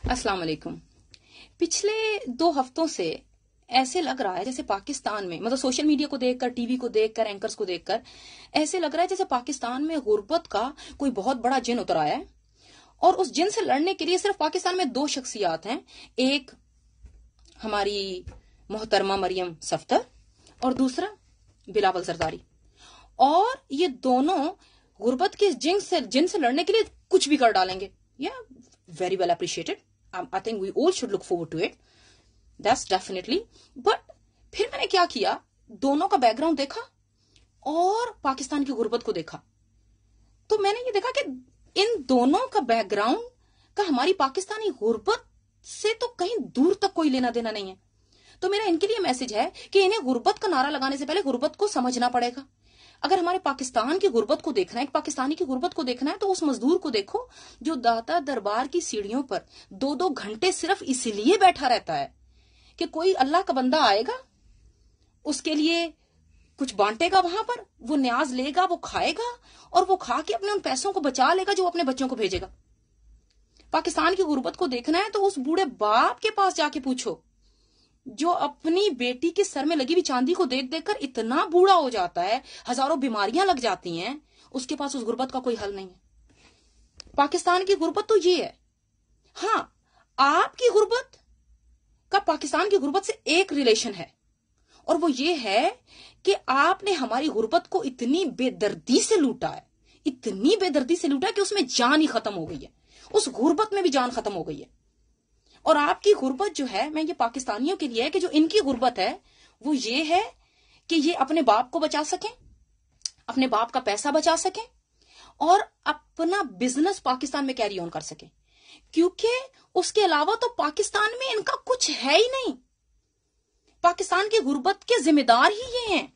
अस्सलाम वालेकुम। पिछले 2 हफ्तों से ऐसे लग रहा है जैसे पाकिस्तान में, मतलब सोशल मीडिया को देखकर, टीवी को देखकर, एंकर्स को देखकर ऐसे लग रहा है जैसे पाकिस्तान में गुर्बत का कोई बहुत बड़ा जिन उतर आया है और उस जिन से लड़ने के लिए सिर्फ पाकिस्तान में 2 शख्सियात हैं। एक हमारी मोहतरमा मरियम सफ्दर और दूसरा बिलावल जरदारी। और ये दोनों गुर्बत के जिन से लड़ने के लिए कुछ भी कर डालेंगे। Very well appreciated. I think we all should look forward to it. That's definitely. But फिर मैंने क्या किया, दोनों का बैकग्राउंड देखा और पाकिस्तान की गुर्बत को देखा, तो मैंने ये देखा कि इन दोनों का बैकग्राउंड का हमारी पाकिस्तानी गुर्बत से तो कहीं दूर तक कोई लेना देना नहीं है। तो मेरा इनके लिए मैसेज है कि इन्हें गुर्बत का नारा लगाने से पहले गुर्बत को समझना पड़ेगा। अगर हमारे पाकिस्तान की गुर्बत को देखना है, पाकिस्तानी की गुर्बत को देखना है, तो उस मजदूर को देखो जो दाता दरबार की सीढ़ियों पर 2-2 घंटे सिर्फ इसलिए बैठा रहता है कि कोई अल्लाह का बंदा आएगा, उसके लिए कुछ बांटेगा, वहां पर वो न्याज लेगा, वो खाएगा और वो खा के अपने उन पैसों को बचा लेगा जो अपने बच्चों को भेजेगा। पाकिस्तान की गुर्बत को देखना है तो उस बूढ़े बाप के पास जाके पूछो जो अपनी बेटी के सर में लगी हुई चांदी को देख देख कर इतना बूढ़ा हो जाता है, हजारों बीमारियां लग जाती हैं, उसके पास उस गुर्बत का कोई हल नहीं है। पाकिस्तान की गुर्बत तो ये है। हाँ, आपकी गुर्बत का पाकिस्तान की गुर्बत से एक रिलेशन है और वो ये है कि आपने हमारी गुर्बत को इतनी बेदर्दी से लूटा है, इतनी बेदर्दी से लूटा है कि उसमें जान ही खत्म हो गई है, उस गुर्बत में भी जान खत्म हो गई है। और आपकी गुर्बत जो है, मैं ये पाकिस्तानियों के लिए है कि जो इनकी गुर्बत है वो ये है कि ये अपने बाप को बचा सकें, अपने बाप का पैसा बचा सकें और अपना बिजनेस पाकिस्तान में कैरी ऑन कर सकें, क्योंकि उसके अलावा तो पाकिस्तान में इनका कुछ है ही नहीं। पाकिस्तान की गुर्बत के जिम्मेदार ही ये हैं।